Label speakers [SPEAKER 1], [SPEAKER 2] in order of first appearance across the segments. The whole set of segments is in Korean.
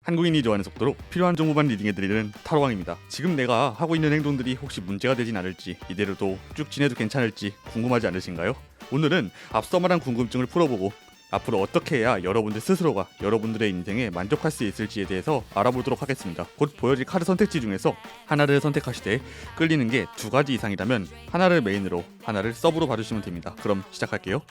[SPEAKER 1] 한국인이 좋아하는 속도로 필요한 정보만 리딩해드리는 타로왕입니다. 지금 내가 하고 있는 행동들이 혹시 문제가 되진 않을지, 이대로도 쭉 지내도 괜찮을지 궁금하지 않으신가요? 오늘은 앞서 말한 궁금증을 풀어보고 앞으로 어떻게 해야 여러분들 스스로가 여러분들의 인생에 만족할 수 있을지에 대해서 알아보도록 하겠습니다. 곧 보여질 카드 선택지 중에서 하나를 선택하시되 끌리는 게 2가지 이상이라면 하나를 메인으로, 하나를 서브로 봐주시면 됩니다. 그럼 시작할게요.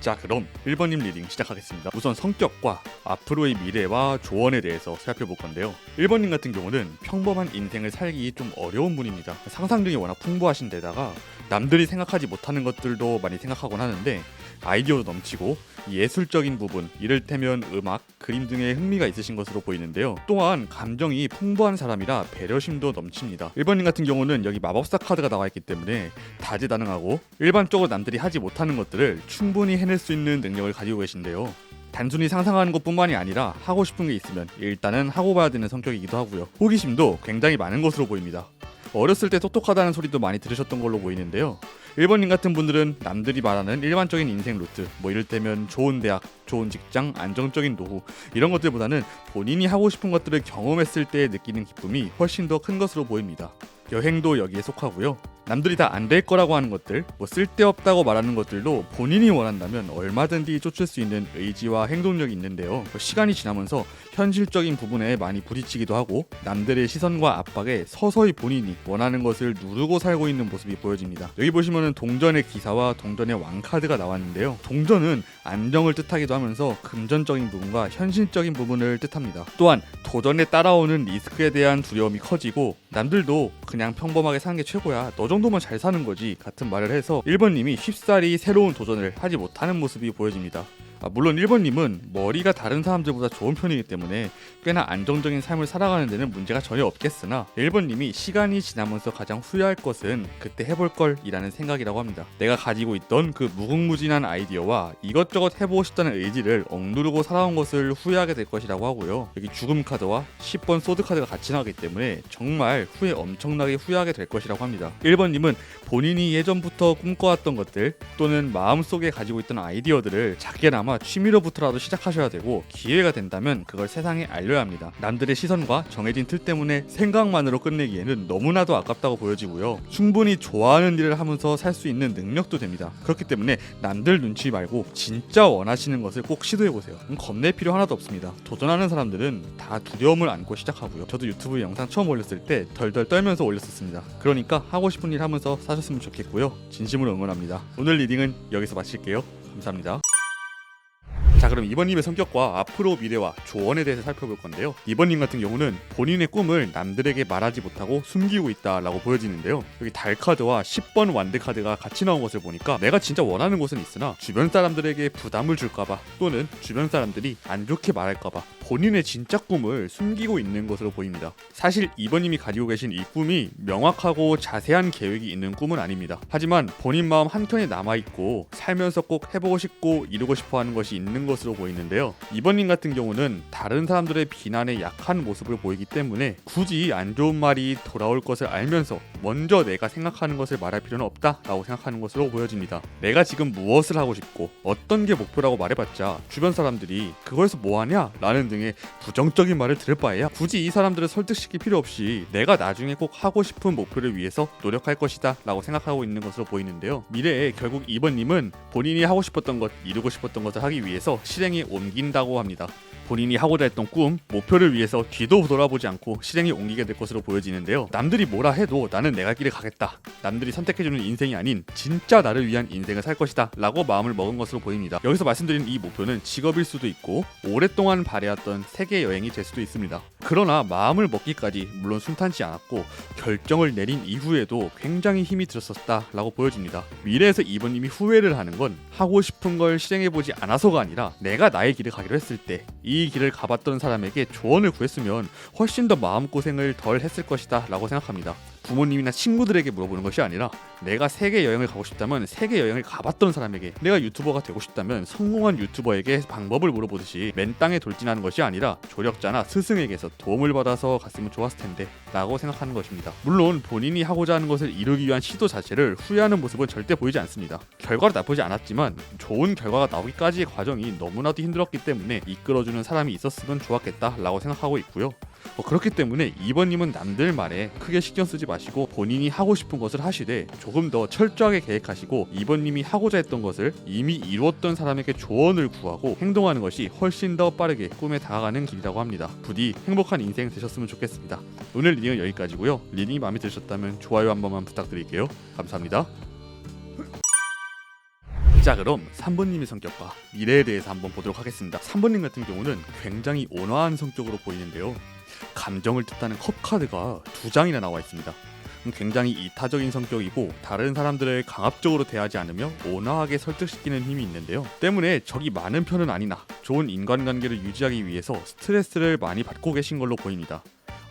[SPEAKER 1] 자, 그럼 1번님 리딩 시작하겠습니다. 우선 성격과 앞으로의 미래와 조언에 대해서 살펴볼 건데요. 1번님 같은 경우는 평범한 인생을 살기 좀 어려운 분입니다. 상상력이 워낙 풍부하신 데다가 남들이 생각하지 못하는 것들도 많이 생각하곤 하는데 아이디어도 넘치고 예술적인 부분, 이를테면 음악, 그림 등에 흥미가 있으신 것으로 보이는데요. 또한 감정이 풍부한 사람이라 배려심도 넘칩니다. 1번님 같은 경우는 여기 마법사 카드가 나와 있기 때문에 다재다능하고 일반적으로 남들이 하지 못하는 것들을 충분히 해낼 수 있는 능력을 가지고 계신데요. 단순히 상상하는 것뿐만이 아니라 하고 싶은 게 있으면 일단은 하고 봐야 되는 성격이기도 하고요. 호기심도 굉장히 많은 것으로 보입니다. 어렸을 때 똑똑하다는 소리도 많이 들으셨던 걸로 보이는데요. 1번님 같은 분들은 남들이 말하는 일반적인 인생 루트, 이를테면 좋은 대학, 좋은 직장, 안정적인 노후 이런 것들보다는 본인이 하고 싶은 것들을 경험했을 때 느끼는 기쁨이 훨씬 더 큰 것으로 보입니다. 여행도 여기에 속하고요. 남들이 다 안 될 거라고 하는 것들, 쓸데없다고 말하는 것들도 본인이 원한다면 얼마든지 쫓을 수 있는 의지와 행동력이 있는데요. 시간이 지나면서 현실적인 부분에 많이 부딪히기도 하고 남들의 시선과 압박에 서서히 본인이 원하는 것을 누르고 살고 있는 모습이 보여집니다. 여기 보시면은 동전의 기사와 동전의 왕카드가 나왔는데요. 동전은 안정을 뜻하기도 하면서 금전적인 부분과 현실적인 부분을 뜻합니다. 또한 도전에 따라오는 리스크에 대한 두려움이 커지고 남들도 그냥 평범하게 사는 게 최고야, 너 정도만 잘 사는 거지 같은 말을 해서 1번님이 쉽사리 새로운 도전을 하지 못하는 모습이 보여집니다. 물론 1번님은 머리가 다른 사람들보다 좋은 편이기 때문에 꽤나 안정적인 삶을 살아가는 데는 문제가 전혀 없겠으나 1번님이 시간이 지나면서 가장 후회할 것은 그때 해볼 걸 이라는 생각이라고 합니다. 내가 가지고 있던 그 무궁무진한 아이디어와 이것저것 해보고 싶다는 의지를 억누르고 살아온 것을 후회하게 될 것이라고 하고요. 여기 죽음 카드와 10번 소드 카드가 같이 나오기 때문에 정말 후회 엄청나게 후회하게 될 것이라고 합니다. 1번님은 본인이 예전부터 꿈꿔왔던 것들 또는 마음속에 가지고 있던 아이디어들을 작게나마 취미로부터라도 시작하셔야 되고 기회가 된다면 그걸 세상에 알려야 합니다. 남들의 시선과 정해진 틀 때문에 생각만으로 끝내기에는 너무나도 아깝다고 보여지고요. 충분히 좋아하는 일을 하면서 살 수 있는 능력도 됩니다. 그렇기 때문에 남들 눈치 말고 진짜 원하시는 것을 꼭 시도해보세요. 겁낼 필요 하나도 없습니다. 도전하는 사람들은 다 두려움을 안고 시작하고요. 저도 유튜브 영상 처음 올렸을 때 덜덜 떨면서 올렸었습니다. 그러니까 하고 싶은 일 하면서 사셨으면 좋겠고요. 진심으로 응원합니다. 오늘 리딩은 여기서 마칠게요. 감사합니다. 자, 그럼 2번님의 성격과 앞으로 미래와 조언에 대해서 살펴볼 건데요. 2번님 같은 경우는 본인의 꿈을 남들에게 말하지 못하고 숨기고 있다라고 보여지는데요. 여기 달 카드와 10번 완드 카드가 같이 나온 것을 보니까 내가 진짜 원하는 것은 있으나 주변 사람들에게 부담을 줄까봐 또는 주변 사람들이 안 좋게 말할까봐 본인의 진짜 꿈을 숨기고 있는 것으로 보입니다. 사실 2번님이 가지고 계신 이 꿈이 명확하고 자세한 계획이 있는 꿈은 아닙니다. 하지만 본인 마음 한켠에 남아있고 살면서 꼭 해보고 싶고 이루고 싶어하는 것이 있는 것으로 보이는데요. 2번님 같은 경우는 다른 사람들의 비난에 약한 모습을 보이기 때문에 굳이 안 좋은 말이 돌아올 것을 알면서 먼저 내가 생각하는 것을 말할 필요는 없다라고 생각하는 것으로 보여집니다. 내가 지금 무엇을 하고 싶고 어떤 게 목표라고 말해봤자 주변 사람들이 그거에서 뭐하냐? 라는 등의 부정적인 말을 들을 바에야 굳이 이 사람들을 설득시킬 필요 없이 내가 나중에 꼭 하고 싶은 목표를 위해서 노력할 것이다 라고 생각하고 있는 것으로 보이는데요. 미래에 결국 2번님은 본인이 하고 싶었던 것, 이루고 싶었던 것을 하기 위해서 실행에 옮긴다고 합니다. 본인이 하고자 했던 꿈, 목표를 위해서 뒤도 돌아보지 않고 실행에 옮기게 될 것으로 보여지는데요. 남들이 뭐라 해도 나는 내 갈 길을 가겠다. 남들이 선택해주는 인생이 아닌 진짜 나를 위한 인생을 살 것이다 라고 마음을 먹은 것으로 보입니다. 여기서 말씀드린 이 목표는 직업일 수도 있고 오랫동안 바래왔던 세계 여행이 될 수도 있습니다. 그러나 마음을 먹기까지 물론 순탄치 않았고 결정을 내린 이후에도 굉장히 힘이 들었었다라고 보여집니다. 미래에서 2번님이 후회를 하는 건 하고 싶은 걸 실행해보지 않아서가 아니라 내가 나의 길을 가기로 했을 때 이 길을 가봤던 사람에게 조언을 구했으면 훨씬 더 마음고생을 덜 했을 것이다 라고 생각합니다. 부모님이나 친구들에게 물어보는 것이 아니라 내가 세계 여행을 가고 싶다면 세계 여행을 가봤던 사람에게, 내가 유튜버가 되고 싶다면 성공한 유튜버에게 방법을 물어보듯이 맨 땅에 돌진하는 것이 아니라 조력자나 스승에게서 도움을 받아서 갔으면 좋았을 텐데 라고 생각하는 것입니다. 물론 본인이 하고자 하는 것을 이루기 위한 시도 자체를 후회하는 모습은 절대 보이지 않습니다. 결과는 나쁘지 않았지만 좋은 결과가 나오기까지의 과정이 너무나도 힘들었기 때문에 이끌어주는 사람이 있었으면 좋았겠다 라고 생각하고 있고요. 그렇기 때문에 2번님은 남들 말에 크게 신경 쓰지 마시고 본인이 하고 싶은 것을 하시되 조금 더 철저하게 계획하시고 2번님이 하고자 했던 것을 이미 이루었던 사람에게 조언을 구하고 행동하는 것이 훨씬 더 빠르게 꿈에 다가가는 길이라고 합니다. 부디 행복한 인생 되셨으면 좋겠습니다. 오늘 리딩은 여기까지고요. 리딩이 마음에 드셨다면 좋아요 한 번만 부탁드릴게요. 감사합니다. 자, 그럼 3번님의 성격과 미래에 대해서 한번 보도록 하겠습니다. 3번님 같은 경우는 굉장히 온화한 성격으로 보이는데요. 감정을 뜻하는 컵카드가 2장이나 나와 있습니다. 굉장히 이타적인 성격이고 다른 사람들을 강압적으로 대하지 않으며 온화하게 설득시키는 힘이 있는데요. 때문에 적이 많은 편은 아니나 좋은 인간관계를 유지하기 위해서 스트레스를 많이 받고 계신 걸로 보입니다.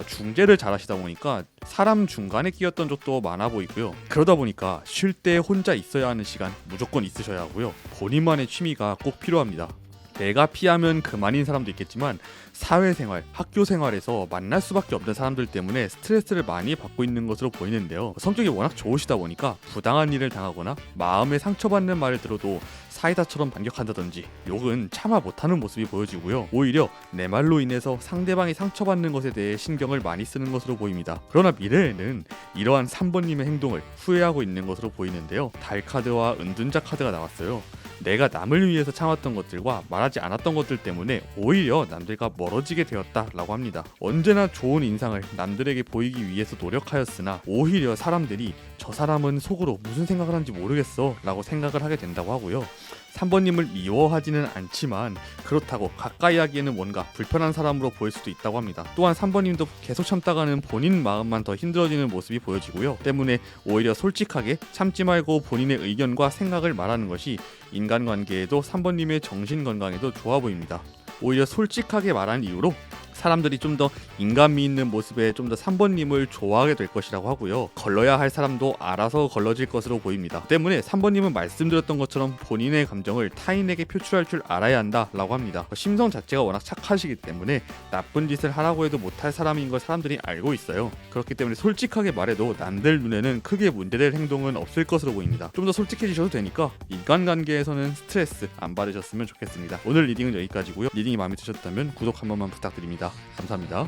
[SPEAKER 1] 중재를 잘하시다 보니까 사람 중간에 끼었던 적도 많아 보이고요. 그러다 보니까 쉴 때 혼자 있어야 하는 시간 무조건 있으셔야 하고요. 본인만의 취미가 꼭 필요합니다. 내가 피하면 그만인 사람도 있겠지만 사회생활, 학교생활에서 만날 수밖에 없는 사람들 때문에 스트레스를 많이 받고 있는 것으로 보이는데요. 성격이 워낙 좋으시다 보니까 부당한 일을 당하거나 마음에 상처받는 말을 들어도 사이다처럼 반격한다든지 욕은 참아 못하는 모습이 보여지고요. 오히려 내 말로 인해서 상대방이 상처받는 것에 대해 신경을 많이 쓰는 것으로 보입니다. 그러나 미래에는 이러한 3번님의 행동을 후회하고 있는 것으로 보이는데요. 달 카드와 은둔자 카드가 나왔어요. 내가 남을 위해서 참았던 것들과 말하지 않았던 것들 때문에 오히려 남들과 멀어지게 되었다라고 합니다. 언제나 좋은 인상을 남들에게 보이기 위해서 노력하였으나 오히려 사람들이 저 사람은 속으로 무슨 생각을 하는지 모르겠어 라고 생각을 하게 된다고 하고요. 3번님을 미워하지는 않지만 그렇다고 가까이 하기에는 뭔가 불편한 사람으로 보일 수도 있다고 합니다. 또한 3번님도 계속 참다가는 본인 마음만 더 힘들어지는 모습이 보여지고요. 때문에 오히려 솔직하게 참지 말고 본인의 의견과 생각을 말하는 것이 인간관계에도 3번님의 정신건강에도 좋아 보입니다. 오히려 솔직하게 말한 이유로 사람들이 좀 더 인간미 있는 모습에 좀 더 3번님을 좋아하게 될 것이라고 하고요. 걸러야 할 사람도 알아서 걸러질 것으로 보입니다. 때문에 3번님은 말씀드렸던 것처럼 본인의 감정을 타인에게 표출할 줄 알아야 한다라고 합니다. 심성 자체가 워낙 착하시기 때문에 나쁜 짓을 하라고 해도 못할 사람인 걸 사람들이 알고 있어요. 그렇기 때문에 솔직하게 말해도 남들 눈에는 크게 문제될 행동은 없을 것으로 보입니다. 좀 더 솔직해지셔도 되니까 인간관계에서는 스트레스 안 받으셨으면 좋겠습니다. 오늘 리딩은 여기까지고요. 리딩이 마음에 드셨다면 구독 한 번만 부탁드립니다. 감사합니다.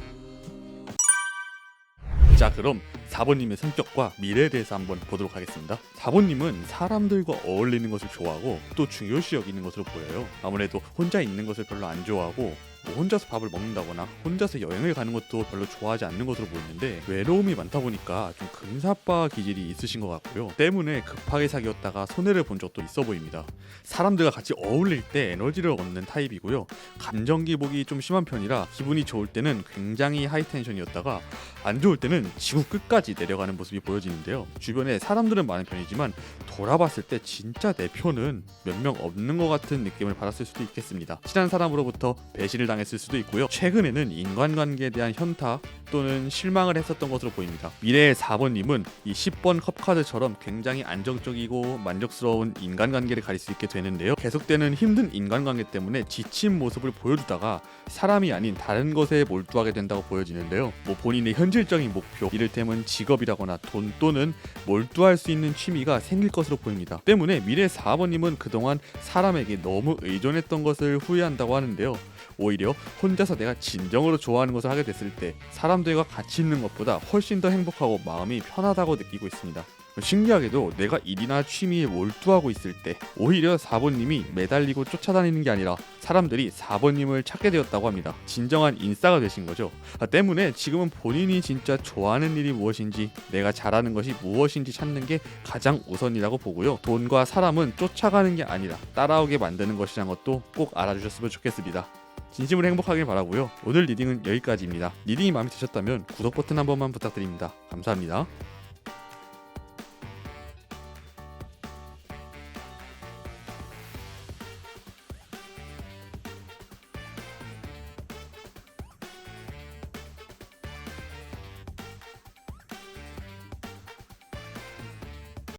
[SPEAKER 1] 자, 그럼 4번님의 성격과 미래에 대해서 한번 보도록 하겠습니다. 4번님은 사람들과 어울리는 것을 좋아하고 또 중요시 여기는 것으로 보여요. 아무래도 혼자 있는 것을 별로 안 좋아하고 혼자서 밥을 먹는다거나 혼자서 여행을 가는 것도 별로 좋아하지 않는 것으로 보이는데 외로움이 많다 보니까 좀 금사빠 기질이 있으신 것 같고요. 때문에 급하게 사귀었다가 손해를 본 적도 있어 보입니다. 사람들과 같이 어울릴 때 에너지를 얻는 타입이고요. 감정 기복이 좀 심한 편이라 기분이 좋을 때는 굉장히 하이텐션이었다가 안 좋을 때는 지구 끝까지 내려가는 모습이 보여지는데요. 주변에 사람들은 많은 편이지만 돌아봤을 때 진짜 내 편은 몇 명 없는 것 같은 느낌을 받았을 수도 있겠습니다. 친한 사람으로부터 배신을 당했을 수도 있고요. 최근에는 인간관계에 대한 현타 또는 실망을 했었던 것으로 보입니다. 미래의 4번님은 이 10번 컵카드처럼 굉장히 안정적이고 만족스러운 인간관계를 가질 수 있게 되는데요. 계속되는 힘든 인간관계 때문에 지친 모습을 보여주다가 사람이 아닌 다른 것에 몰두하게 된다고 보여지는데요. 본인의 현실적인 목표, 이를테면 직업이라거나 돈 또는 몰두할 수 있는 취미가 생길 것으로 보입니다. 때문에 미래 4번님은 그동안 사람에게 너무 의존했던 것을 후회한다고 하는데요. 오히려 혼자서 내가 진정으로 좋아하는 것을 하게 됐을 때 사람들과 같이 있는 것보다 훨씬 더 행복하고 마음이 편하다고 느끼고 있습니다. 신기하게도 내가 일이나 취미에 몰두하고 있을 때 오히려 4번님이 매달리고 쫓아다니는 게 아니라 사람들이 4번님을 찾게 되었다고 합니다. 진정한 인싸가 되신 거죠. 때문에 지금은 본인이 진짜 좋아하는 일이 무엇인지, 내가 잘하는 것이 무엇인지 찾는 게 가장 우선이라고 보고요. 돈과 사람은 쫓아가는 게 아니라 따라오게 만드는 것이라는 것도 꼭 알아주셨으면 좋겠습니다. 진심으로 행복하길 바라고요. 오늘 리딩은 여기까지입니다. 리딩이 마음에 드셨다면 구독 버튼 한 번만 부탁드립니다. 감사합니다.